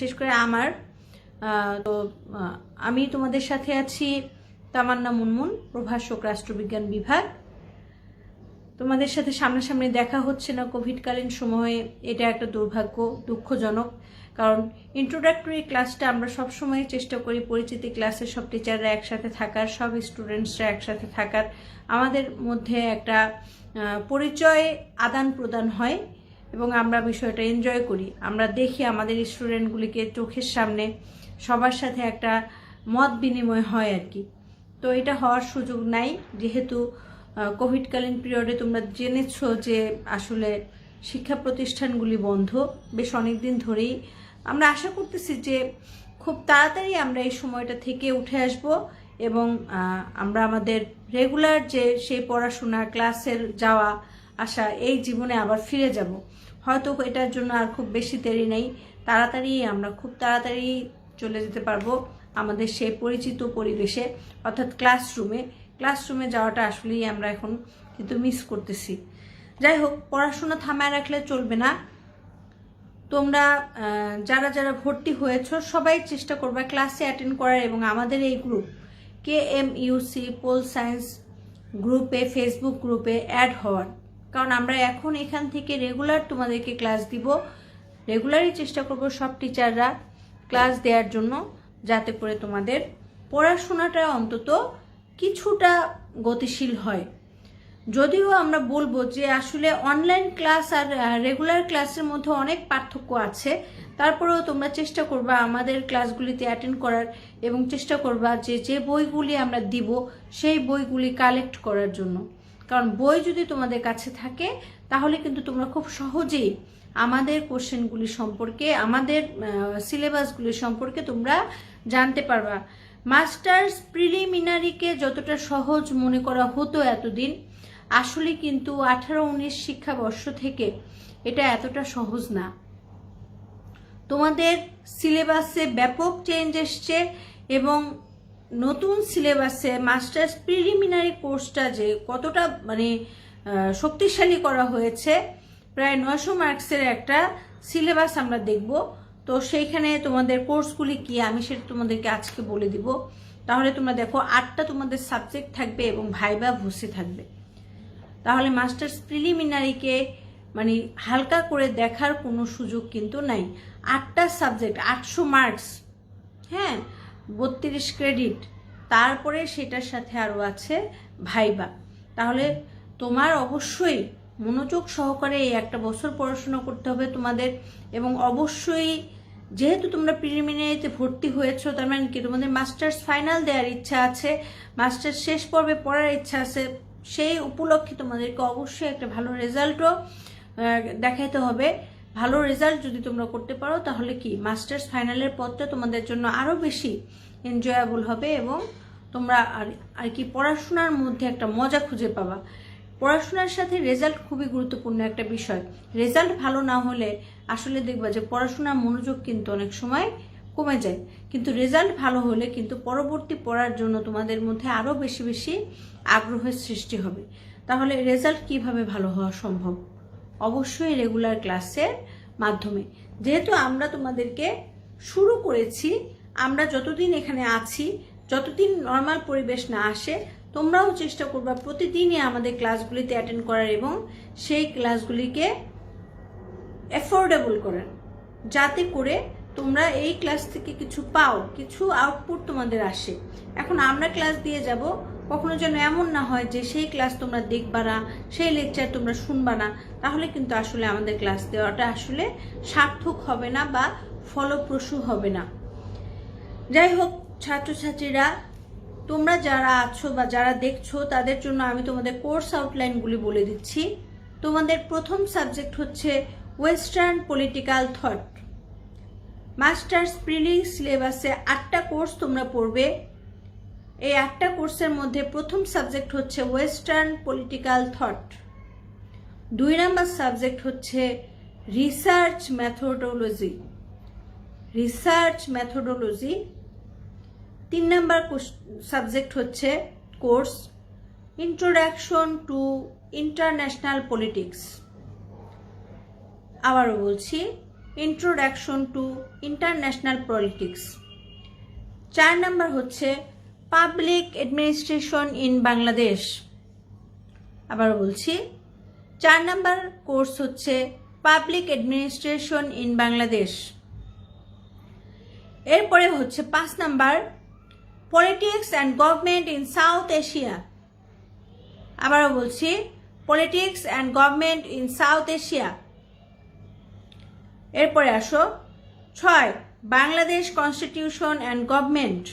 বিশেষ করে আমার। তো আমি তোমাদের সাথে আছি তামান্না মুনমুন, প্রভাষক, রাষ্ট্রবিজ্ঞান বিভাগ। তোমাদের সাথে সামনাসামনি দেখা হচ্ছে না কোভিডকালীন সময়ে, এটা একটা দুর্ভাগ্য, দুঃখজনক। কারণ ইন্ট্রোডাক্টরি ক্লাসটা আমরা সবসময় চেষ্টা করি পরিচিতি ক্লাসে সব টিচাররা একসাথে থাকার, সব স্টুডেন্টসরা একসাথে থাকার, আমাদের মধ্যে একটা পরিচয় আদান প্রদান হয় এবং আমরা বিষয়টা এনজয় করি। আমরা দেখি আমাদের স্টুডেন্টগুলিকে চোখের সামনে, সবার সাথে একটা মত বিনিময় হয় আর কি। তো এটা হওয়ার সুযোগ নাই, যেহেতু কোভিডকালীন পিরিয়ডে তোমরা জেনেছো যে আসলে শিক্ষা প্রতিষ্ঠানগুলি বন্ধ বেশ অনেক দিন ধরেই। আমরা আশা করতেছি যে খুব তাড়াতাড়ি আমরা এই সময়টা থেকে উঠে আসব এবং আমরা আমাদের রেগুলার যে সেই পড়াশোনা, ক্লাসের যাওয়া আসা, এই জীবনে আবার ফিরে যাব। হয়তো এটার জন্য আর খুব বেশি দেরি নেই, আমরা খুব তাড়াতাড়ি চলে যেতে পারবো আমাদের সেই পরিচিত পরিবেশে, অর্থাৎ ক্লাসরুমে যাওয়াটা আসলেই আমরা এখন কিন্তু মিস করতেছি। যাই হোক, পড়াশোনা থামায় রাখলে চলবে না। তোমরা যারা যারা ভর্তি হয়েছো সবাই চেষ্টা করবে ক্লাসে অ্যাটেন্ড করার এবং আমাদের এই গ্রুপ KMUC পোল সায়েন্স গ্রুপে, ফেসবুক গ্রুপে অ্যাড হওয়ার। কারণ আমরা এখন এখান থেকে রেগুলার তোমাদেরকে ক্লাস দিব, রেগুলারই চেষ্টা করব সব টিচাররা ক্লাস দেওয়ার জন্য, যাতে করে তোমাদের পড়াশোনাটা অন্তত কিছুটা গতিশীল হয়। যদিও আমরা বলবো যে আসলে অনলাইন ক্লাস আর রেগুলার ক্লাসের মধ্যে অনেক পার্থক্য আছে, তারপরেও তোমরা চেষ্টা করবা আমাদের ক্লাসগুলিতে অ্যাটেন্ড করার এবং চেষ্টা করবা যে যে বইগুলি আমরা দিব সেই বইগুলি কালেক্ট করার জন্য। কারণ বই যদি তোমাদের কাছে থাকে তাহলে কিন্তু তোমরা খুব সহজেই আমাদের কোশ্চেনগুলি সম্পর্কে, আমাদের সিলেবাসগুলি সম্পর্কে তোমরা জানতে পারবা। মাস্টার্স প্রিলিমিনারিকে যতটা সহজ মনে করা হতো এতদিন, আসলে কিন্তু 18-19 শিক্ষাবর্ষ থেকে এটা এতটা সহজ না। তোমাদের সিলেবাসে ব্যাপক চেঞ্জ এসছে এবং নতুন সিলেবাসে মাস্টার্স প্রিলিমিনারি কোর্সটা যে কতটা শক্তিশালী করা হয়েছে, প্রায় 900 মার্কসের একটা সিলেবাস আমরা দেখব। তো সেইখানে তোমাদের কোর্সগুলি কি আমি সেটা তোমাদেরকে আজকে বলে দিব। তাহলে তোমরা দেখো 8টা তোমাদের সাবজেক্ট থাকবে এবং ভাইবা ভুসি থাকবে। তাহলে মাস্টার্স প্রিলিমিনারিকে হালকা করে দেখার কোনো সুযোগ কিন্তু নাই। 8টা সাবজেক্ট, 800 মার্কস, হ্যাঁ, 32 ক্রেডিট, তারপরে সেটার সাথে আরও আছে ভাইবা। তাহলে তোমার অবশ্যই মনোযোগ সহকারে এই একটা বছর পড়াশোনা করতে হবে তোমাদের। এবং অবশ্যই যেহেতু তোমরা প্রিলিমিনারিতে ভর্তি হয়েছো, তার মানে কি তোমাদের মাস্টার্স ফাইনাল দেওয়ার ইচ্ছা আছে, মাস্টার্স শেষ পর্বে পড়ার ইচ্ছা আছে, সেই উপলক্ষে তোমাদেরকে অবশ্যই একটা ভালো রেজাল্টও দেখাইতে হবে। ভালো রেজাল্ট যদি তোমরা করতে পারো তাহলে কি মাস্টার্স ফাইনালের পথটা তোমাদের জন্য আরও বেশি এনজয়েবল হবে এবং তোমরা আর কি পড়াশোনার মধ্যে একটা মজা খুঁজে পাবা। পড়াশোনার সাথে রেজাল্ট খুবই গুরুত্বপূর্ণ একটা বিষয়। রেজাল্ট ভালো না হলে আসলে দেখবা যে পড়াশোনার মনোযোগ কিন্তু অনেক সময় কমে যায়, কিন্তু রেজাল্ট ভালো হলে কিন্তু পরবর্তী পড়ার জন্য তোমাদের মধ্যে আরও বেশি বেশি আগ্রহের সৃষ্টি হবে। তাহলে রেজাল্ট কিভাবে ভালো হওয়া সম্ভব? অবশ্যই রেগুলার ক্লাসের মাধ্যমে। যেহেতু আমরা তোমাদেরকে শুরু করেছি, আমরা যতদিন এখানে আছি, যতদিন নর্মাল পরিবেশ না আসে, তোমরাও চেষ্টা করবা প্রতিদিনই আমাদের ক্লাসগুলিতে অ্যাটেন্ড করার এবং সেই ক্লাসগুলিকে অ্যাফোর্ডেবল করার, যাতে করে তোমরা এই ক্লাস থেকে কিছু পাও, কিছু আউটপুট তোমাদের আসে। এখন আমরা ক্লাস দিয়ে যাব, কখনো যেন এমন না হয় যে সেই ক্লাস তোমরা দেখবা না, সেই লেকচার তোমরা শুনবা না, তাহলে কিন্তু আসলে আমাদের ক্লাস দেওয়াটা আসলে সার্থক হবে না বা ফলপ্রসূ হবে না। যাই হোক ছাত্রছাত্রীরা, তোমরা যারা আছো বা যারা দেখছো তাদের জন্য আমি তোমাদের কোর্স আউটলাইনগুলি বলে দিচ্ছি। তোমাদের প্রথম সাবজেক্ট হচ্ছে ওয়েস্টার্ন পলিটিক্যাল থট। মাস্টার্স প্রিলি সিলেবাসে 8টা কোর্স তোমরা পড়বে। এই 8টা কোর্সের মধ্যে প্রথম সাবজেক্ট হচ্ছে ওয়েস্টার্ন পলিটিক্যাল থট, 2 নম্বর সাবজেক্ট হচ্ছে রিসার্চ মেথোডোলজি, 3 নম্বর সাবজেক্ট হচ্ছে course introduction to international politics. আবারও বলছি, introduction to international politics. 4 number হচ্ছে পাবলিক অ্যাডমিনিস্ট্রেশন ইন বাংলাদেশ। আবারও বলছি, 4 নাম্বার কোর্স হচ্ছে পাবলিক অ্যাডমিনিস্ট্রেশন ইন বাংলাদেশ। এরপরে হচ্ছে 5 number politics and government in south Asia. আবারও বলছি, politics and government in south Asia. এরপরে আসো 6 বাংলাদেশ কনস্টিটিউশন অ্যান্ড গভর্নমেন্ট।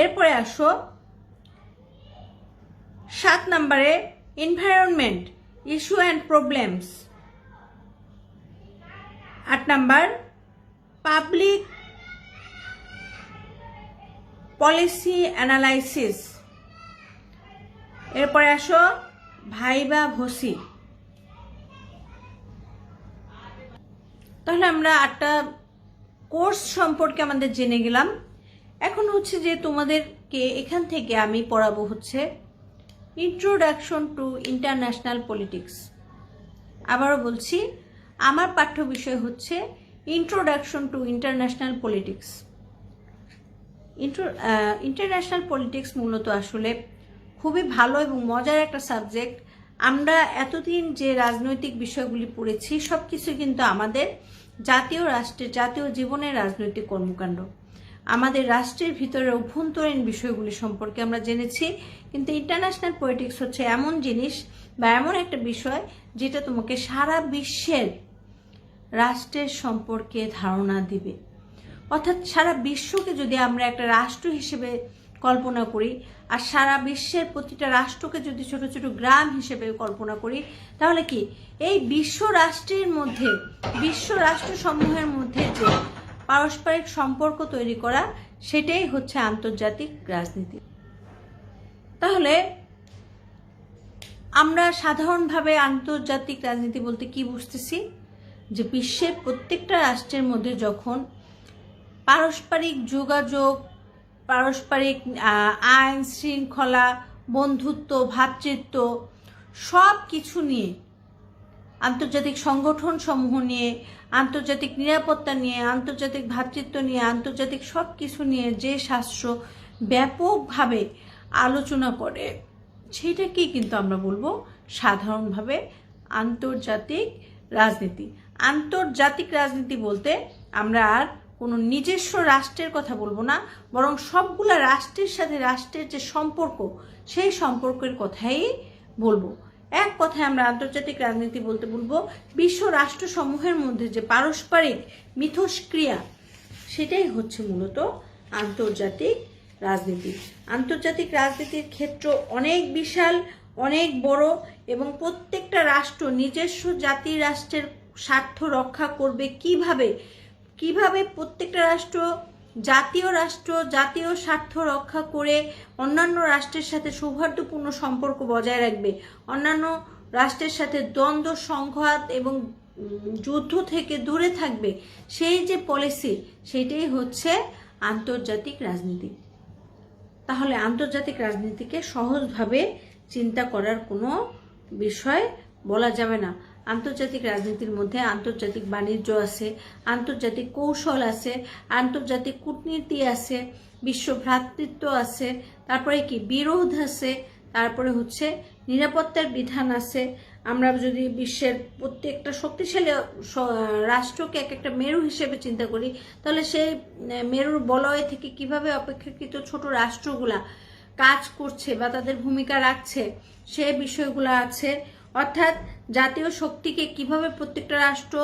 এরপরে আসো 7 নম্বরে environment issue and problems. 8 number public policy analysis. এরপরে আসো ভাইবা ভসি। তাহলে আমরা 8টা কোর্স সম্পর্কে আমাদের জেনে গেলাম। এখন হচ্ছে যে তোমাদেরকে এখান থেকে আমি পড়াবো হচ্ছে ইন্ট্রোডাকশন টু ইন্টারন্যাশনাল পলিটিক্স। আবারও বলছি, আমার পাঠ্য বিষয় হচ্ছে introduction to international politics. International politics মূলত আসলে খুবই ভালো এবং মজার একটা সাবজেক্ট। আমরা এতদিন যে রাজনৈতিক বিষয়গুলি পড়েছি সব কিছু কিন্তু আমাদের জাতীয় রাষ্ট্রের জাতীয় জীবনের রাজনৈতিক কর্মকাণ্ড, আমাদের রাষ্ট্রের ভিতরে অভ্যন্তরীণ বিষয়গুলি সম্পর্কে আমরা জেনেছি। কিন্তু ইন্টারন্যাশনাল পলিটিক্স হচ্ছে এমন জিনিস বা এমন একটা বিষয় যেটা তোমাকে সারা বিশ্বের রাষ্ট্রের সম্পর্কে ধারণা দিবে। অর্থাৎ সারা বিশ্বকে যদি আমরা একটা রাষ্ট্র হিসেবে কল্পনা করি আর সারা বিশ্বের প্রতিটা রাষ্ট্রকে যদি ছোট ছোট গ্রাম হিসেবে কল্পনা করি, তাহলে কি এই বিশ্ব রাষ্ট্রের মধ্যে, বিশ্ব রাষ্ট্রসমূহের মধ্যে যে পারস্পরিক সম্পর্ক তৈরি করা, সেটাই হচ্ছে আন্তর্জাতিক রাজনীতি। তাহলে আমরা সাধারণভাবে আন্তর্জাতিক রাজনীতি বলতে কি বুঝতেছি? যে বিশ্বের প্রত্যেকটা রাষ্ট্রের মধ্যে যখন পারস্পরিক যোগাযোগ, পারস্পরিক আইন শৃঙ্খলা, বন্ধুত্ব, ভ্রাতৃত্ব সব কিছু নিয়ে, আন্তর্জাতিক সংগঠন সমূহ নিয়ে, আন্তর্জাতিক নিরাপত্তা নিয়ে, আন্তর্জাতিক ভ্রাতৃত্ব নিয়ে, আন্তর্জাতিক সব কিছু নিয়ে যে শাস্ত্র ব্যাপকভাবে আলোচনা করে, সেটাকেই কিন্তু আমরা বলবো সাধারণভাবে আন্তর্জাতিক রাজনীতি। আন্তর্জাতিক রাজনীতি বলতে আমরা আর কোনো নিজস্ব রাষ্ট্রের কথা বলবো না, বরং সবগুলা রাষ্ট্রের সাথে রাষ্ট্রের যে সম্পর্ক, সেই সম্পর্কের কথাই বলবো। এক কথায় আমরা আন্তর্জাতিক রাজনীতি বলতে বলবো বিশ্ব রাষ্ট্রসমূহের মধ্যে যে পারস্পরিক মিথস্ক্রিয়া, সেটাই হচ্ছে মূলত আন্তর্জাতিক রাজনীতি। আন্তর্জাতিক রাজনীতির ক্ষেত্র অনেক বিশাল, অনেক বড়, এবং প্রত্যেকটা রাষ্ট্র নিজস্ব জাতি রাষ্ট্রের স্বার্থ রক্ষা করবে কিভাবে প্রত্যেকটা রাষ্ট্র জাতীয় স্বার্থ রক্ষা করে অন্যান্য রাষ্ট্রের সাথে সৌহার্দ্যপূর্ণ সম্পর্ক বজায় রাখবে, অন্যান্য রাষ্ট্রের সাথে দ্বন্দ্ব, সংঘাত এবং যুদ্ধ থেকে দূরে থাকবে, সেই যে পলিসি, সেটাই হচ্ছে আন্তর্জাতিক রাজনীতি। তাহলে আন্তর্জাতিক রাজনীতিকে সহজভাবে চিন্তা করার কোনো বিষয় বলা যাবে না। আন্তর্জাতিক রাজনীতির মধ্যে আন্তর্জাতিক বাণিজ্য আছে, আন্তর্জাতিক কৌশল আছে, আন্তর্জাতিক কূটনীতি আছে, বিশ্ব ভ্রাতৃত্ব আছে, তারপরে কি বিরোধ আছে, তারপরে হচ্ছে নিরাপত্তার বিধান আছে। আমরা যদি বিশ্বের প্রত্যেকটা শক্তিশালী রাষ্ট্রকে এক একটা মেরু হিসেবে চিন্তা করি, তাহলে সেই মেরুর বলয় থেকে কিভাবে অপেক্ষাকৃত ছোট রাষ্ট্রগুলা কাজ করছে বা তাদের ভূমিকা রাখছে, সে বিষয়গুলো আছে। অর্থাৎ জাতীয় শক্তিকে কিভাবে প্রত্যেকটা রাষ্ট্র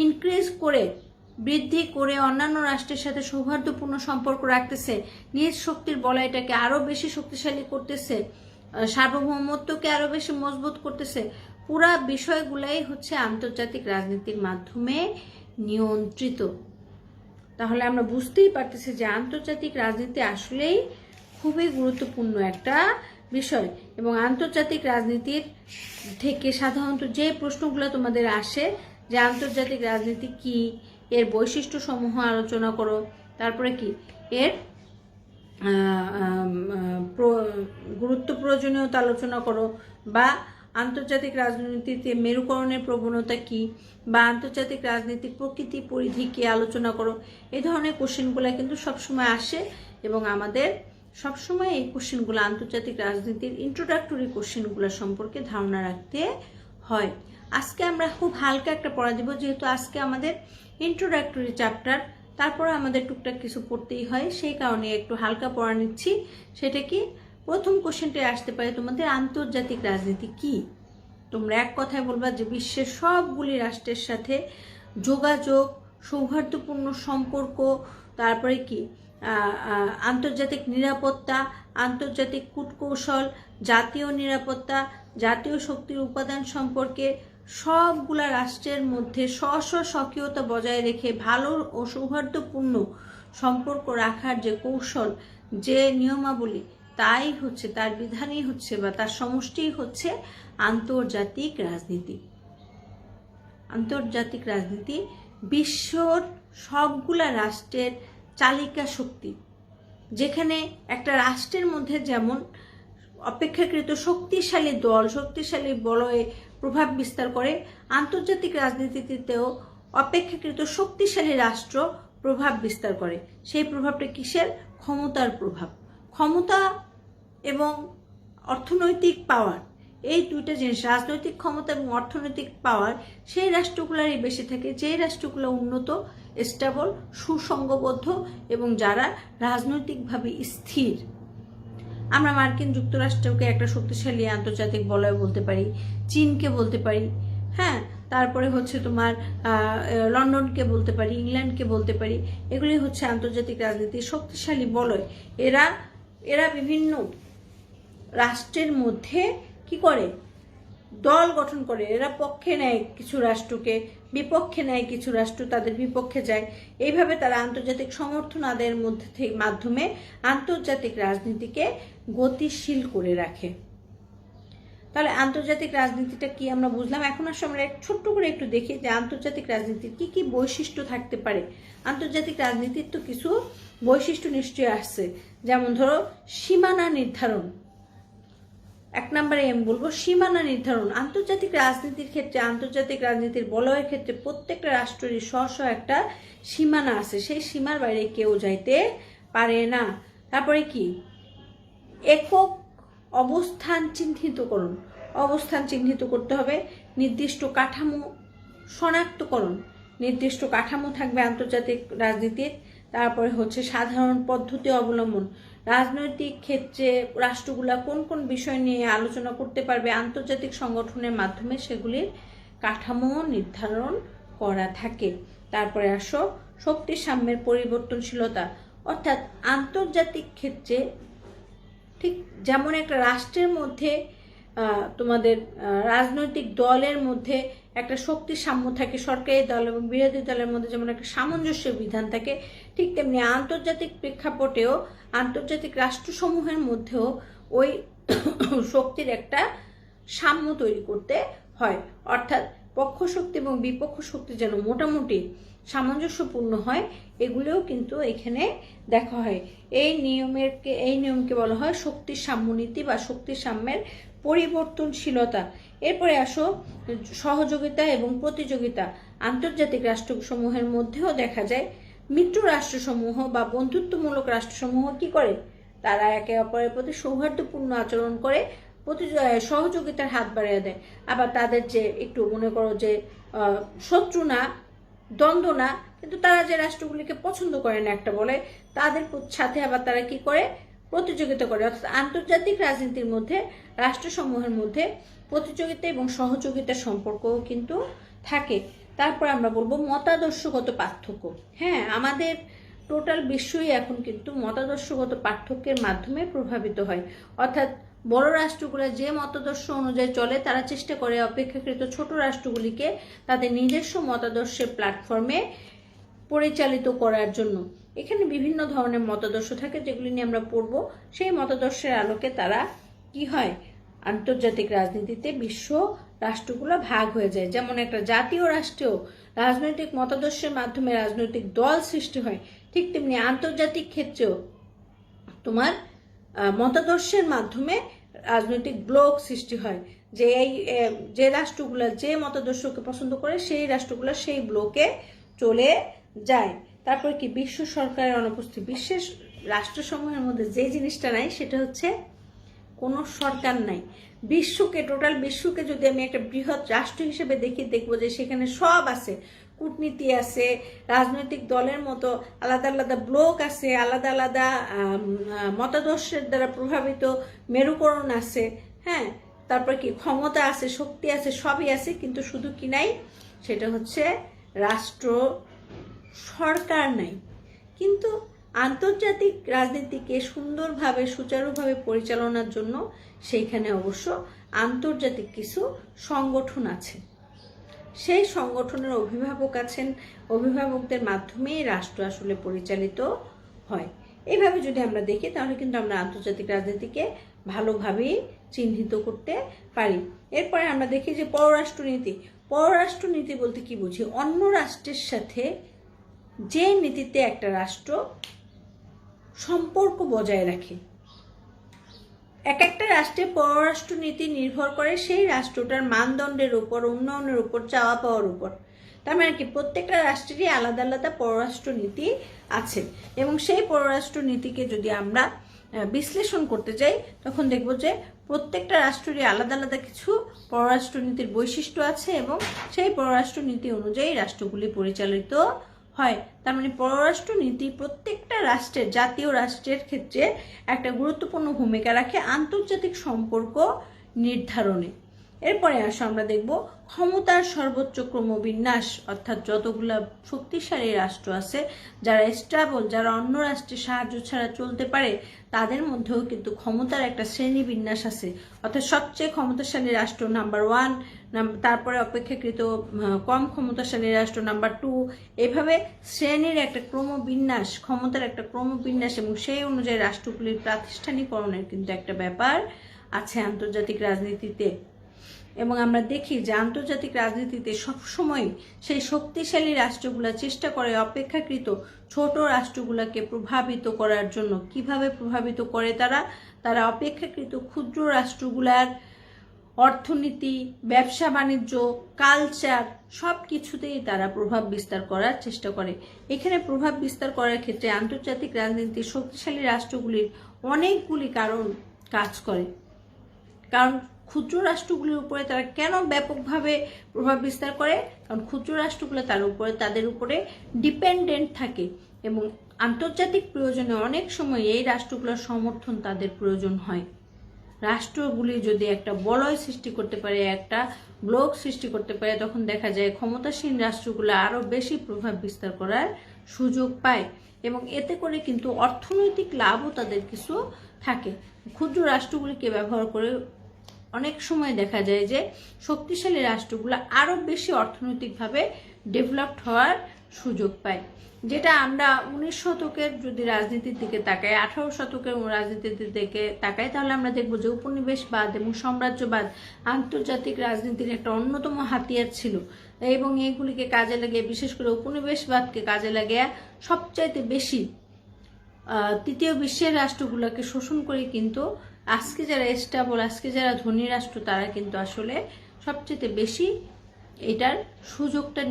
ইনক্রিজ করে, বৃদ্ধি করে অন্যান্য রাষ্ট্রের সাথে সৌহার্দ্যপূর্ণ সম্পর্ক রাখতেছে, নিজ শক্তির বলয়টাকে আরো বেশি শক্তিশালী করতেছে, সার্বভৌমত্বকে আরো বেশি মজবুত করতেছে, পুরা বিষয়গুলাই হচ্ছে আন্তর্জাতিক রাজনীতির মাধ্যমে নিয়ন্ত্রিত। তাহলে আমরা বুঝতেই পারতেছি যে আন্তর্জাতিক রাজনীতি আসলেই খুবই গুরুত্বপূর্ণ একটা বিষয়। এবং আন্তর্জাতিক রাজনীতির থেকে সাধারণত যে প্রশ্নগুলো তোমাদের আসে, যে আন্তর্জাতিক রাজনীতি কি, এর বৈশিষ্ট্য সমূহ আলোচনা করো, তারপরে কি এর গুরুত্ব প্রয়োজনীয়তা আলোচনা করো, বা আন্তর্জাতিক রাজনীতিতে মেরুকরণের প্রবণতা কি, বা আন্তর্জাতিক রাজনীতির প্রকৃতি পরিধি কি আলোচনা করো। এই ধরনের কোশ্চেনগুলো কিন্তু সবসময় আসে এবং আমাদের সবসময় এই কোশ্চেনগুলো আন্তর্জাতিক রাজনীতির ইন্ট্রোডাক্টরি কোশ্চেনগুলো সম্পর্কে ধারণা রাখতে হয়। আজকে আমরা খুব হালকা একটা পড়া দিব, যেহেতু আজকে আমাদের ইন্ট্রোডাক্টরি চ্যাপ্টার, তারপরে আমাদের টুকটাক কিছু পড়তেই হয়, সেই কারণে একটু হালকা পড়া নিচ্ছি। সেটা কি, প্রথম কোশ্চেনটা আসতে পারে তোমাদের আন্তর্জাতিক রাজনীতি কি। তোমরা এক কথায় বলবা যে বিশ্বের সবগুলি রাষ্ট্রের সাথে যোগাযোগ, সৌহার্দ্যপূর্ণ সম্পর্ক, তারপরে কি আন্তর্জাতিক নিরাপত্তা, আন্তর্জাতিক কূটকৌশল, জাতীয় নিরাপত্তা, জাতীয় শক্তির উপাদান সম্পর্কে সবগুলা রাষ্ট্রের মধ্যে স্বকীয়তা বজায় রেখে ভালো ও সৌহার্দ্যপূর্ণ সম্পর্ক রাখার যে কৌশল, যে নিয়মাবলী, তাই হচ্ছে, তার বিধানই হচ্ছে বা তার সমষ্টিই হচ্ছে আন্তর্জাতিক রাজনীতি। আন্তর্জাতিক রাজনীতি বিশ্বর সবগুলা রাষ্ট্রের চালিকা শক্তি, যেখানে একটা রাষ্ট্রের মধ্যে যেমন অপেক্ষাকৃত শক্তিশালী দল, শক্তিশালী বলয়ে প্রভাব বিস্তার করে, আন্তর্জাতিক রাজনীতিতেও অপেক্ষাকৃত শক্তিশালী রাষ্ট্র প্রভাব বিস্তার করে। সেই প্রভাবটা কিসের? ক্ষমতার প্রভাব। ক্ষমতা এবং অর্থনৈতিক পাওয়ার, এই দুইটা জিনিস, রাজনৈতিক ক্ষমতা এবং অর্থনৈতিক পাওয়ার, সেই রাষ্ট্রগুলোরই বেশি থাকে যেই রাষ্ট্রগুলো উন্নত, স্টেবল, সুসংঘবদ্ধ এবং যারা রাজনৈতিকভাবে স্থির। আমরা মার্কিন যুক্তরাষ্ট্রকে একটা শক্তিশালী আন্তর্জাতিক বলয় বলতে পারি, চীনকে বলতে পারি, হ্যাঁ, তারপরে হচ্ছে তোমার লন্ডনকে বলতে পারি, ইংল্যান্ডকে বলতে পারি। এগুলি হচ্ছে আন্তর্জাতিক রাজনীতির শক্তিশালী বলয়। এরা বিভিন্ন রাষ্ট্রের মধ্যে কি করে? দল গঠন করে। এরা পক্ষে নেয় কিছু রাষ্ট্রকে, বিপক্ষে নেয় কিছু রাষ্ট্র, তাদের বিপক্ষে যায়। এইভাবে তারা আন্তর্জাতিক সমর্থন আদায়ের মাধ্যমে আন্তর্জাতিক রাজনীতিকে গতিশীল করে রাখে। তাহলে আন্তর্জাতিক রাজনীতিটা কি আমরা বুঝলাম। এখন আসলে আমরা ছোট্ট করে একটু দেখি যে আন্তর্জাতিক রাজনীতির কি কি বৈশিষ্ট্য থাকতে পারে। আন্তর্জাতিক রাজনীতির তো কিছু বৈশিষ্ট্য নিশ্চয়ই আসছে, যেমন ধরো সীমানা নির্ধারণ। এক নম্বরে আমি বলবো সীমানা নির্ধারণ। আন্তর্জাতিক রাজনীতির ক্ষেত্রে, আন্তর্জাতিক রাজনীতির বলয়ের ক্ষেত্রে প্রত্যেকটা রাষ্ট্রেরই স্ব একটা সীমানা আছে, সেই সীমার বাইরে কেউ যাইতে পারে না। তারপরে কি, একক অবস্থান চিহ্নিতকরণ। অবস্থান চিহ্নিত করতে হবে। নির্দিষ্ট কাঠামো শনাক্তকরণ, নির্দিষ্ট কাঠামো থাকবে আন্তর্জাতিক রাজনীতির। তারপরে হচ্ছে সাধারণ পদ্ধতি অবলম্বন। রাজনৈতিক ক্ষেত্রে রাষ্ট্রগুলা কোন কোন বিষয় নিয়ে আলোচনা করতে পারবে আন্তর্জাতিক সংগঠনের মাধ্যমে, সেগুলির কাঠামো নির্ধারণ করা থাকে। তারপরে আসো শক্তি সাম্যের পরিবর্তনশীলতা, অর্থাৎ আন্তর্জাতিক ক্ষেত্রে ঠিক যেমন একটা রাষ্ট্রের মধ্যে তোমাদের রাজনৈতিক দলের মধ্যে একটা শক্তি সাম্য থাকে, সরকারি দল এবং বিরোধী দলের মধ্যে যেমন একটা সামঞ্জস্য বিধান থাকে, ঠিক তেমনি আন্তর্জাতিক প্রেক্ষাপটেও আন্তর্জাতিক রাষ্ট্রসমূহের মধ্যেও ওই শক্তির একটা সাম্য তৈরি করতে হয়। অর্থাৎ পক্ষ শক্তি এবং বিপক্ষ শক্তি যেন মোটামুটি সামঞ্জস্যপূর্ণ হয়, এগুলোও কিন্তু এখানে দেখা হয়। এই নিয়মকে বলা হয় শক্তির সাম্যনীতি বা শক্তির সাম্যের পরিবর্তনশীলতা। এরপরে আসো সহযোগিতা এবং প্রতিযোগিতা। আন্তর্জাতিক রাষ্ট্রসমূহের মধ্যেও দেখা যায় মিত্র রাষ্ট্রসমূহ বা বন্ধুত্বমূলক রাষ্ট্রসমূহ কি করে, তারা একে অপরের প্রতি সৌহার্দ্যপূর্ণ আচরণ করে, সহযোগিতার হাত বাড়িয়ে দেয়। আবার তাদের যে একটু মনে করো যে শত্রু না, দ্বন্দ্ব না, কিন্তু তারা যে রাষ্ট্রগুলিকে পছন্দ করে না একটা বলে, তাদের সাথে আবার তারা কি করে, প্রতিযোগিতা করে। অর্থাৎ আন্তর্জাতিক রাজনীতির মধ্যে রাষ্ট্রসমূহের মধ্যে প্রতিযোগিতা এবং সহযোগিতার সম্পর্কও কিন্তু থাকে। তারপর আমরা বলবো মতাদর্শগত পার্থক্য। হ্যাঁ, আমাদের টোটাল বিশ্বই এখন কিন্তু মতাদর্শগত পার্থক্যের মাধ্যমে প্রভাবিত হয়। অর্থাৎ বড় রাষ্ট্রগুলো যে মতাদর্শ অনুযায়ী চলে, তারা চেষ্টা করে অপেক্ষাকৃত ছোট রাষ্ট্রগুলিকে তাদের নিজস্ব মতাদর্শের প্ল্যাটফর্মে পরিচালিত করার জন্য। এখানে বিভিন্ন ধরনের মতাদর্শ থাকে, যেগুলি নিয়ে আমরা পড়বো। সেই মতাদর্শের আলোকে তারা কি হয়, আন্তর্জাতিক রাজনীতিতে বিশ্ব রাষ্ট্রগুলো ভাগ হয়ে যায়। যেমন একটা জাতীয় রাষ্ট্রেও রাজনৈতিক মতাদর্শের মাধ্যমে রাজনৈতিক দল সৃষ্টি হয়, ঠিক তেমনি আন্তর্জাতিক ক্ষেত্রেও তোমার মতাদর্শের মাধ্যমে রাজনৈতিক ব্লক সৃষ্টি হয়। যে রাষ্ট্রগুলো যে মতাদর্শকে পছন্দ করে সেই রাষ্ট্রগুলো সেই ব্লকে চলে যায়। তারপর কি বিশ্ব সরকারের অনুপস্থিতি। বিশ্বের রাষ্ট্রসমূহের মধ্যে যে জিনিসটা নাই সেটা হচ্ছে কোনো সরকার নাই। টোটাল বিশ্বকে যদি আমি একটা বৃহৎ রাষ্ট্র হিসেবে দেখবো যে সেখানে সব আছে, কূটনীতি আছে, রাজনৈতিক দলের মতো আলাদা আলাদা ব্লক আছে, আলাদা আলাদা মতাদর্শের দ্বারা প্রভাবিত মেরুকরণ আছে, হ্যাঁ, তারপর কি ক্ষমতা আছে, শক্তি আছে, সবই আছে, কিন্তু শুধু কি নাই, সেটা হচ্ছে রাষ্ট্র সরকার নাই। কিন্তু আন্তর্জাতিক রাজনীতিকে সুন্দরভাবে সুচারুভাবে পরিচালনার জন্য সেইখানে অবশ্য আন্তর্জাতিক কিছু সংগঠন আছে, সেই সংগঠনের অভিভাবক আছেন, অভিভাবকদের মাধ্যমেই রাষ্ট্র আসলে পরিচালিত হয়। এইভাবে যদি আমরা দেখি তাহলে কিন্তু আমরা আন্তর্জাতিক রাজনীতিকে ভালোভাবেই চিহ্নিত করতে পারি। এরপরে আমরা দেখি যে পররাষ্ট্রনীতি। পররাষ্ট্রনীতি বলতে কি বুঝি? অন্য রাষ্ট্রের সাথে যে নীতিতে একটা রাষ্ট্র সম্পর্ক বজায় রাখে। একটা রাষ্ট্রের পররাষ্ট্রনীতি নির্ভর করে সেই রাষ্ট্রটার মানদণ্ডের উপর, উন্নয়নের উপর, চাওয়া পাওয়ার উপর। তার মানে কি প্রত্যেকটা রাষ্ট্রেরই আলাদা আলাদা পররাষ্ট্রনীতি আছে, এবং সেই পররাষ্ট্রনীতিকে যদি আমরা বিশ্লেষণ করতে যাই তখন দেখব যে প্রত্যেকটা রাষ্ট্রেরই আলাদা আলাদা কিছু পররাষ্ট্রনীতির বৈশিষ্ট্য আছে, এবং সেই পররাষ্ট্রনীতি অনুযায়ী রাষ্ট্রগুলি পরিচালিত হয়। তার মানে পররাষ্ট্রনীতি প্রত্যেকটা রাষ্ট্রের, জাতীয় রাষ্ট্রের ক্ষেত্রে একটা গুরুত্বপূর্ণ ভূমিকা রাখে আন্তর্জাতিক সম্পর্ক নির্ধারণে। এরপরে আসো আমরা দেখব ক্ষমতার সর্বোচ্চ ক্রমবিন্যাস, অর্থাৎ যতগুলা শক্তিশালী রাষ্ট্র আছে, যারা স্টেবল, যারা অন্য রাষ্ট্রের সাহায্য ছাড়া চলতে পারে, তাদের মধ্যেও কিন্তু ক্ষমতার একটা শ্রেণী বিন্যাস আছে। অর্থাৎ সবচেয়ে ক্ষমতাশালী রাষ্ট্র নাম্বার 1, তারপরে অপেক্ষাকৃত কম ক্ষমতাশালী রাষ্ট্র নাম্বার 2, এভাবে শ্রেণীর একটা ক্রমবিন্যাস, ক্ষমতার একটা ক্রমবিন্যাস, এবং সেই অনুযায়ী রাষ্ট্রগুলির প্রাতিষ্ঠানিকরণের কিন্তু একটা ব্যাপার আছে আন্তর্জাতিক রাজনীতিতে। এবং আমরা দেখি যে আন্তর্জাতিক রাজনীতিতে সবসময় সেই শক্তিশালী রাষ্ট্রগুলো চেষ্টা করে অপেক্ষাকৃত ছোট রাষ্ট্রগুলোকে প্রভাবিত করার জন্য। কিভাবে প্রভাবিত করে তারা অপেক্ষাকৃত ক্ষুদ্র রাষ্ট্রগুলার অর্থনীতি, ব্যবসা বাণিজ্য, কালচার সব কিছুতেই তারা প্রভাব বিস্তার করার চেষ্টা করে। এখানে প্রভাব বিস্তার করার ক্ষেত্রে আন্তর্জাতিক রাজনীতির শক্তিশালী রাষ্ট্রগুলির অনেকগুলি কারণ কাজ করে। কারণ ক্ষুদ্র রাষ্ট্রগুলির উপরে তারা কেন ব্যাপকভাবে প্রভাব বিস্তার করে? কারণ ক্ষুদ্র রাষ্ট্রগুলো তাদের উপরে ডিপেন্ডেন্ট থাকে, এবং আন্তর্জাতিক প্রয়োজনে অনেক সময় এই রাষ্ট্রগুলোর সমর্থন তাদের প্রয়োজন হয়। রাষ্ট্রগুলি যদি একটা বলয় সৃষ্টি করতে পারে, একটা ব্লক সৃষ্টি করতে পারে, তখন দেখা যায় ক্ষমতাসীন রাষ্ট্রগুলো আরো বেশি প্রভাব বিস্তার করার সুযোগ পায়, এবং এতে করে কিন্তু অর্থনৈতিক লাভও তাদের কিছু থাকে। ক্ষুদ্র রাষ্ট্রগুলিকে ব্যবহার করে অনেক সময় দেখা যায় যে শক্তিশালী রাষ্ট্রগুলো আরো বেশি অর্থনৈতিকভাবে ডেভেলপড হওয়ার সুযোগ পায়। যেটা আমরা 19 শতকের যদি রাজনীতির দিকে তাকাই, 18 শতকের রাজনীতির দিকে তাকাই, তাহলে আমরা দেখবো যে উপনিবেশবাদ এবং সাম্রাজ্যবাদ আন্তর্জাতিক রাজনীতির একটা অন্যতম হাতিয়ার ছিল, এবং এইগুলিকে কাজে লাগিয়ে, বিশেষ করে উপনিবেশবাদকে কাজে লাগিয়ে সবচাইতে বেশি তৃতীয় বিশ্বের রাষ্ট্রগুলোকে শোষণ করে কিন্তু আজকে যারা স্টেবল, আজকে যারা ধনী রাষ্ট্র, তারা কিন্তু আসলে সবচেয়ে বেশি এটার সুযোগটা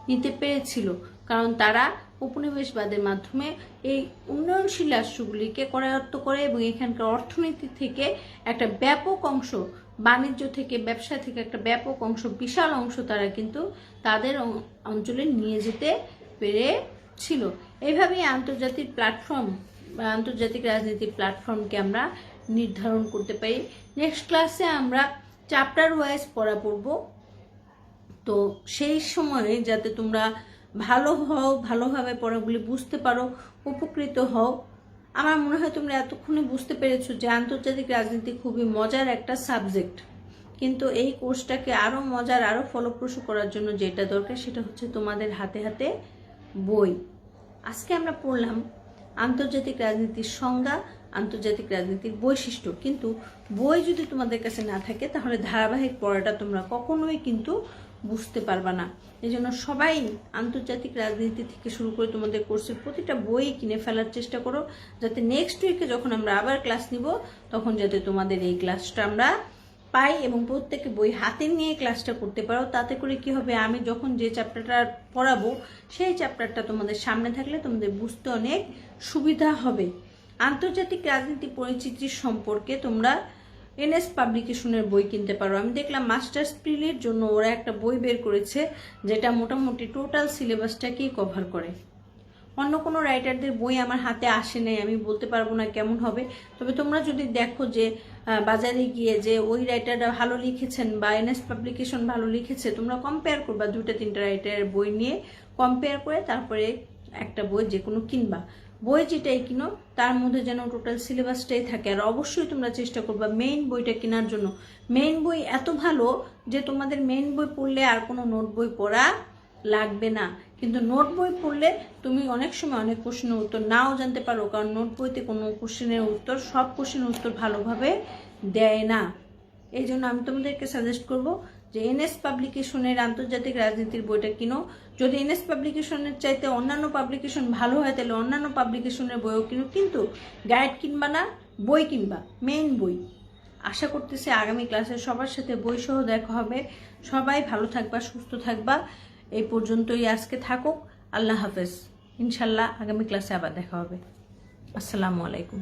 নিতে পেরেছিল, কারণ তারা উপনিবেশবাদের মাধ্যমে এই উন্নয়নশীল রাষ্ট্রগুলিকে করায়ত্ত করে, এবং এখানকার অর্থনীতি থেকে একটা ব্যাপক অংশ, বাণিজ্য থেকে, ব্যবসা থেকে একটা ব্যাপক অংশ, বিশাল অংশ তারা কিন্তু তাদের অঞ্চলে নিয়ে যেতে পেরেছিল। এইভাবেই আন্তর্জাতিক প্ল্যাটফর্ম বা আন্তর্জাতিক রাজনীতির প্ল্যাটফর্মকে আমরা নির্ধারণ করতে পারি। নেক্সট ক্লাসে আমরা চ্যাপ্টার ওয়াইজ পড়া পড়ব, তো সেই সময়ে যাতে তোমরা ভালোভাবে পড়াগুলি বুঝতে পারো, উপকৃত হও। আমার মনে হয় তোমরা এতক্ষণে বুঝতে পেরেছো যে আন্তর্জাতিক রাজনীতি খুবই মজার একটা সাবজেক্ট, কিন্তু এই কোর্সটাকে আরো মজার, আরো ফলপ্রসূ করার জন্য যেটা দরকার সেটা হচ্ছে তোমাদের হাতে হাতে বই। আজকে আমরা পড়লাম আন্তর্জাতিক রাজনীতির সংজ্ঞা, আন্তর্জাতিক রাজনীতির বৈশিষ্ট্য, কিন্তু বই যদি তোমাদের কাছে না থাকে তাহলে ধারাবাহিক পড়াটা তোমরা কখনোই কিন্তু বুঝতে পারবা না। এই জন্য সবাই আন্তর্জাতিক রাজনীতি থেকে শুরু করে তোমাদের কোর্সের প্রতিটা বই কিনে ফেলার চেষ্টা করো, যাতে নেক্সট উইকে যখন আমরা আবার ক্লাস নিব তখন যাতে তোমাদের এই ক্লাসটা আমরা পাই এবং প্রত্যেকে বই হাতে নিয়ে ক্লাসটা করতে পারো। তাতে করে কি হবে, আমি যখন যে চ্যাপ্টারটা পড়াবো সেই চ্যাপ্টারটা তোমাদের সামনে থাকলে তোমাদের বুঝতে অনেক সুবিধা হবে। আন্তর্জাতিক রাজনীতি পরিচিতির সম্পর্কে তোমরা এনএস পাবলিকেশনের বই কিনতে পারো। আমি দেখলাম মাস্টার্স প্রিলির জন্য ওরা একটা বই বের করেছে যেটা মোটামুটি টোটাল সিলেবাসটাকেই কভার করে। অন্য কোনো রাইটারদের বই আমার হাতে আসে নাই, আমি বলতে পারবো না কেমন হবে। তবে তোমরা যদি দেখো যে বাজারে গিয়ে যে ওই রাইটাররা ভালো লিখেছেন বা এনএস পাবলিকেশন ভালো লিখেছে, তোমরা কম্পেয়ার করবা, 2-3টা রাইটারের বই নিয়ে কম্পেয়ার করে তারপরে একটা বই যে কোনো কিনবা। বই যেটাই কিনো তার মধ্যে যেন টোটাল সিলেবাসটাই থাকে। আর অবশ্যই তোমরা চেষ্টা করবা মেইন বইটা কেনার জন্য। মেইন বই এত ভালো যে তোমাদের মেইন বই পড়লে আর কোনো নোট বই পড়া লাগবে না। কিন্তু নোট বই পড়লে তুমি অনেক সময় অনেক কোশ্চেনের উত্তর নাও জানতে পারো, কারণ নোট বইতে কোনো কোশ্চেনের উত্তর, সব কোশ্চেনের উত্তর ভালোভাবে দেয় না। এই জন্য আমি তোমাদেরকে সাজেস্ট করব যে এনএস পাবলিকেশনের আন্তর্জাতিক রাজনীতির বইটা কিনো। যদি এনএস পাবলিকেশনের চাইতে অন্যান্য পাবলিকেশন ভালো হয় তাহলে অন্যান্য পাবলিকেশনের বইও কিনো, কিন্তু গাইড কিনবা না, বই কিনবা, মেইন বই। আশা করতেছি আগামী ক্লাসে সবার সাথে বই সহ দেখা হবে। সবাই ভালো থাকবা, সুস্থ থাকবা। এই পর্যন্তই আজকে থাকুক। আল্লাহ হাফেজ। ইনশাল্লাহ আগামী ক্লাসে আবার দেখা হবে। আসসালামু আলাইকুম।